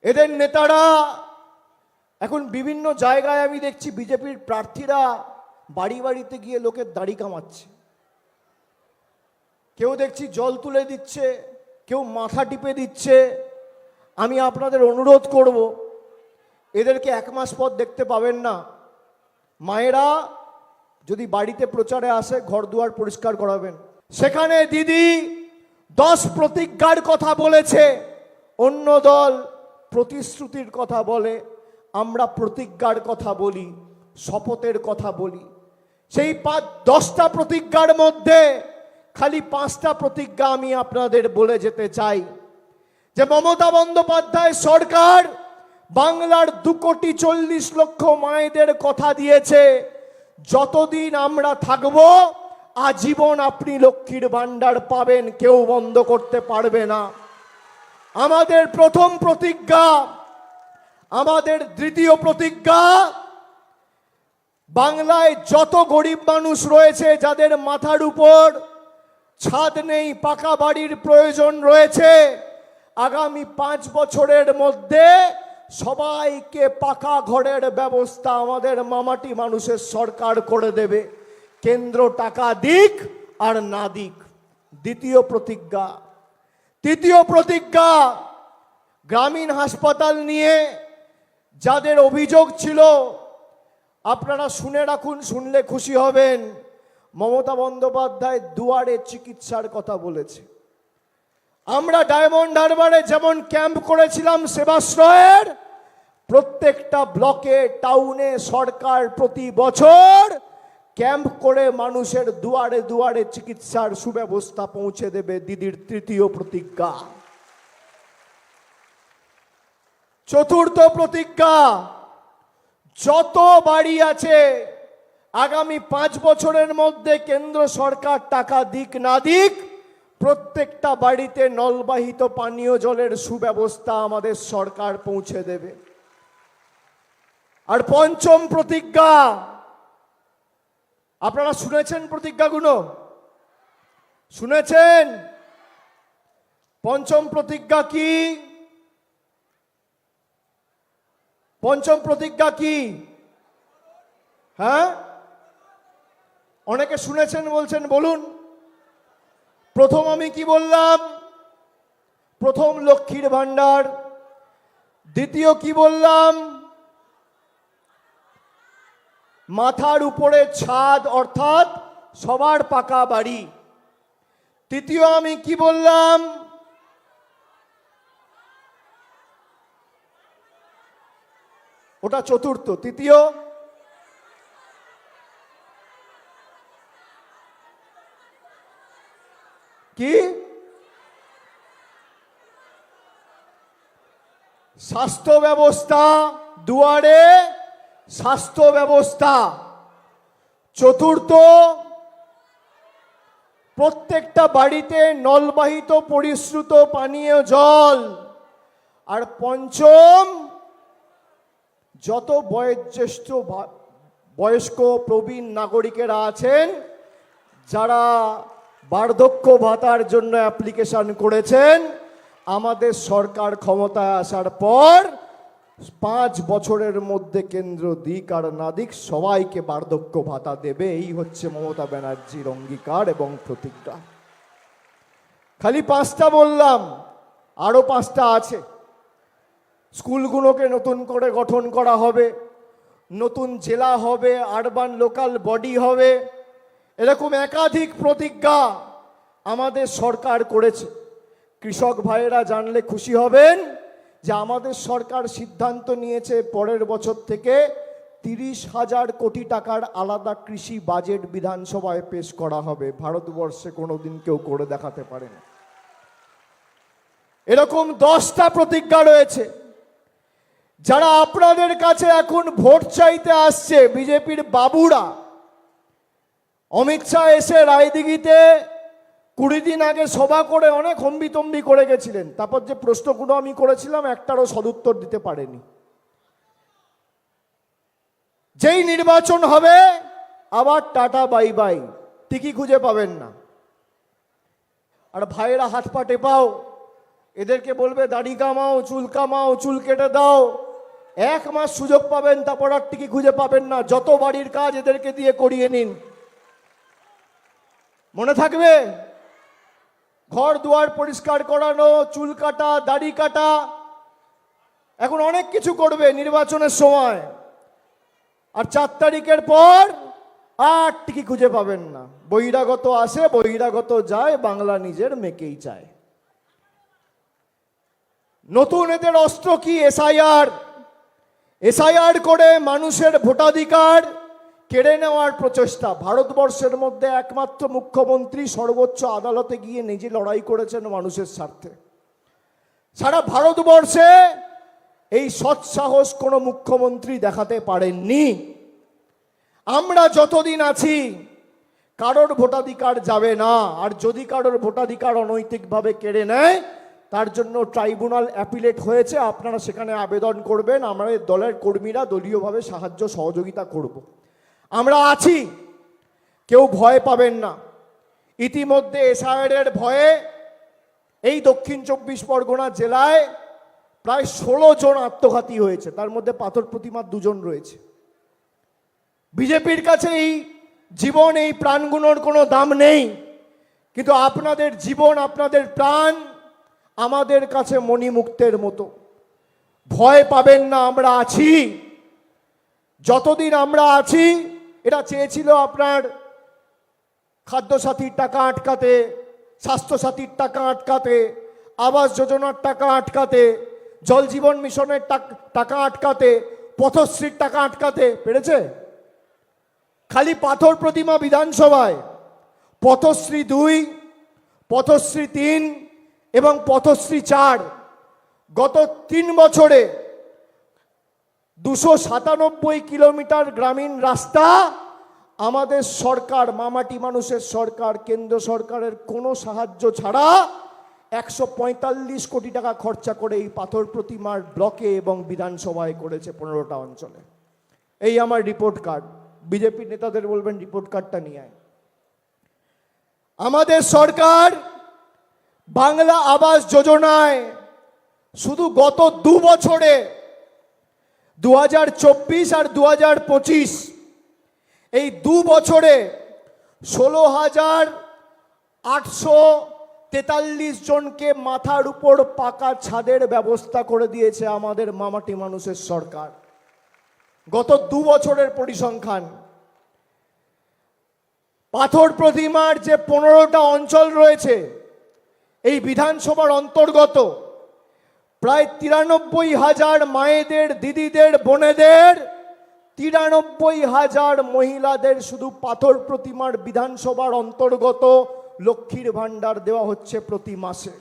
এদের নেতারা এখন বিভিন্ন জায়গায় আমি দেখছি বিজেপির প্রার্থীরা বাড়ি বাড়িতে গিয়ে লোকের দাড়ি কামাচ্ছে। কেউ দেখছি জল তুলে দিচ্ছে, কেউ মাথা টিপে দিচ্ছে। আমি আপনাদের অনুরোধ করব, এদেরকে 1 মাস পর দেখতে পাবেন না। মায়েরা যদি বাড়িতে প্রচারে আসে, ঘর দুয়ার পরিষ্কার করাবেন। সেখানে দিদি 10 প্রতিজ্ঞার কথা বলেছে, অন্য দল প্রতিশ্রুতির কথা বলে, আমরা প্রতিজ্ঞার কথা বলি, শপথের কথা বলি। সেই 10টা প্রতিজ্ঞার মধ্যে খালি 5টা প্রতিজ্ঞা আমি আপনাদের বলে যেতে চাই। যে মমতা বন্দ্যোপাধ্যায় সরকার বাংলার 2,40,00,000 মায়েদের কথা দিয়েছে, যতদিন আমরা থাকব আজীবন আপনি লক্ষ্মীর ভান্ডার পাবেন, কেউ বন্ধ করতে পারবে না। আমাদের প্রথম প্রতিজ্ঞা। আমাদের দ্বিতীয় প্রতিজ্ঞা, বাংলায় যত গরিব মানুষ রয়েছে, যাদের মাথার উপর ছাদ নেই, পাকা বাড়ির প্রয়োজন রয়েছে, আগামী 5 বছরের মধ্যে সবাইকে পাকা ঘরের ব্যবস্থা আমাদের মামাটি মানুষের সরকার করে দেবে, কেন্দ্র টাকা দিক আর না দিক। দ্বিতীয় প্রতিজ্ঞা। তৃতীয় প্রতিজ্ঞা, গ্রামীণ হাসপাতাল নিয়ে যাদের অভিযোগ ছিল, আপনারা শুনে রাখুন, শুনলে খুশি হবেন। মমতা বন্দ্যোপাধ্যায় দুয়ারে চিকিৎসার কথা বলেছে। আমরা ডায়মন্ড হারবারে যেমন ক্যাম্প করেছিলাম সেবাশ্রয়ের, প্রত্যেকটা ব্লকে, টাউনে সরকার প্রতি বছর ক্যাম্প করে মানুষের দুয়ারে দুয়ারে চিকিৎসার সুব্যবস্থা পৌঁছে দেবে, দিদির তৃতীয় প্রতিজ্ঞা। চতুর্থ প্রতিজ্ঞা, যত বাড়ি আছে আগামী 5 বছরের মধ্যে কেন্দ্র সরকার টাকা দিক না দিক, প্রত্যেকটা বাড়িতে নলবাহিত পানীয় জলের সুব্যবস্থা আমাদের সরকার পৌঁছে দেবে। আর পঞ্চম প্রতিজ্ঞা, আপনারা শুনেছেন প্রতিজ্ঞাগুলো? শুনেছেন? পঞ্চম প্রতিজ্ঞা কি? পঞ্চম প্রতিজ্ঞা কি? হ্যাঁ, অনেকে শুনেছেন বলছেন, বলুন। প্রথম আমি কি বললাম? প্রথম লক্ষ্মীর ভান্ডার। দ্বিতীয় কি বললাম? মাথার উপরে ছাদ, অর্থাৎ সবার পাকা বাড়ি। তৃতীয় আমি কি বললাম? ওটা চতুর্থ। তৃতীয় কি? স্বাস্থ্য ব্যবস্থা, দুয়ারে স্বাস্থ্য ব্যবস্থা। চতুর্থ, প্রত্যেকটা বাড়িতে নলবাহিত পরিশ্রুত পানীয় জল। আর পঞ্চম, যত বয়স্ক প্রবীণ নাগরিকেরা আছেন, যারা বার্ধক্য ভাতার জন্য অ্যাপ্লিকেশন করেছেন, আমাদের সরকার ক্ষমতায় আসার পর 5 বছরের মধ্যে কেন্দ্র দিক আর না দিক সবাইকে বার্ধক্য ভাতা দেবে। এই হচ্ছে মমতা ব্যানার্জির অঙ্গীকার এবং প্রতিজ্ঞা। খালি 5টা বললাম, আরো 5টা আছে। স্কুলগুলোকে নতুন করে গঠন করা হবে, নতুন জেলা হবে, আরবান লোকাল বডি হবে। এরকম একাধিক প্রতিজ্ঞা আমাদের সরকার করেছে। কৃষক ভাইয়েরা জানলে খুশি হবেন যে আমাদের সরকার সিদ্ধান্ত নিয়েছে পরের বছর থেকে 30,000 কোটি টাকার আলাদা কৃষি বাজেট বিধানসভায় পেশ করা হবে। ভারতবর্ষে কোনোদিন কেউ করে দেখাতে পারে না। এরকম 10টা প্রতিজ্ঞা রয়েছে। যারা আপনাদের কাছে এখন ভোট চাইতে আসছে, বিজেপির বাবুরা, অমিত শাহ এসে রায়দিঘিতে 20 দিন আগে সভা করে অনেক হম্বিতম্বি করে গেছিলেন। তারপর যে প্রশ্নগুলো আমি করেছিলাম, একটারও সদুত্তর দিতে পারেনি। যেই নির্বাচন হবে আবার টাটা বাই বাই, টিকি খুঁজে পাবেন না। আর ভাইয়েরা হাত পা টেপাও, এদেরকে বলবে দাড়ি কামাও, চুল কামাও, চুল কেটে দাও, 1 মাস সুযোগ পাবেন, তারপর আর টিকি খুঁজে পাবেন না। যত বাড়ির কাজ এদেরকে দিয়ে করিয়ে নিন, মনে থাকবে। ঘর দুয়ার পরিষ্কার করানো, চুল কাটা, দাড়ি কাটা, এখন অনেক কিছু করবে নির্বাচনের সময়। আর 4 তারিখের পর আর টিকি খুঁজে পাবেন না। বহিরাগত আসে, বহিরাগত যায়, বাংলা নিজের মেয়েকেই চায়। নতুন এদের অস্ত্র কি? এসআইআর। এসআইআর করে মানুষের ভোটাধিকার কেড়ে নেওয়ার প্রচেষ্টা। ভারতবর্ষের মধ্যে একমাত্র মুখ্যমন্ত্রী সর্বোচ্চ আদালতে গিয়ে নিজে লড়াই করেছেন মানুষের স্বার্থে। সারা ভারতবর্ষে এই সৎসাহস কোনো মুখ্যমন্ত্রী দেখাতে পারেননি। আমরা যতদিন আছি কারোর ভোটাধিকার যাবে না। আর যদি কারোর ভোটাধিকার অনৈতিকভাবে কেড়ে নেয়, তার জন্য ট্রাইব্যুনাল অ্যাপিলেট হয়েছে, আপনারা সেখানে আবেদন করবেন। আমাদের দলের কর্মীরা দলীয়ভাবে সাহায্য সহযোগিতা করব। আমরা আছি, কেউ ভয় পাবেন না। ইতিমধ্যে এসআইআরের ভয়ে এই দক্ষিণ 24 পরগনা জেলায় প্রায় 16 জন আত্মঘাতী হয়েছে, তার মধ্যে পাথর প্রতিমার 2 জন রয়েছে। বিজেপির কাছে এই জীবন, এই প্রাণগুলোর কোনো দাম নেই, কিন্তু আপনাদের জীবন, আপনাদের প্রাণ আমাদের কাছে মণিমুক্তের মতো। ভয় পাবেন না, আমরা আছি। যতদিন আমরা আছি, এটা চেয়েছিল আপনার খাদ্যসাথীর টাকা আটকাতে, স্বাস্থ্যসাথীর টাকা আটকাতে, আবাস যোজনার টাকা আটকাতে, জল জীবন মিশনের টাকা আটকাতে, পথশ্রীর টাকা আটকাতে পেরেছে? খালি পাথর প্রতিমা বিধানসভায় পথশ্রী 2, পথশ্রী 3 এবং পথশ্রী 4, গত 3 বছরে 297 কিলোমিটার গ্রামীণ রাস্তা আমাদের সরকার, মামাটি মানুষের সরকার, কেন্দ্র সরকারের কোনো সাহায্য ছাড়া 145 কোটি টাকা খরচা করে এই পাথর প্রতিমার ব্লকে এবং বিধানসভায় করেছে 15টা অঞ্চলে। এই আমার রিপোর্ট কার্ড। বিজেপি নেতাদের বলবেন রিপোর্ট কার্ডটা নিয়ে আয়। আমাদের সরকার বাংলা আবাস যোজনায় শুধু গত 2 বছরে 2024 আর 2025 এই 2 বছরে 16,843 জনকে মাথার উপর পাকা ছাদের ব্যবস্থা করে দিয়েছে আমাদের মামাটি মানুষের সরকার। গত 2 বছরের পরিসংখ্যান। পাথর প্রতিমার যে 15টা অঞ্চল রয়েছে এই বিধানসভার অন্তর্গত, প্রায় 93,000 মায়েদের, দিদিদের, বোনেদের, 93,000 মহিলাদের শুধু পাথর প্রতিমার বিধানসভার অন্তর্গত লক্ষ্মীর ভাণ্ডার দেওয়া হচ্ছে প্রতি মাসে।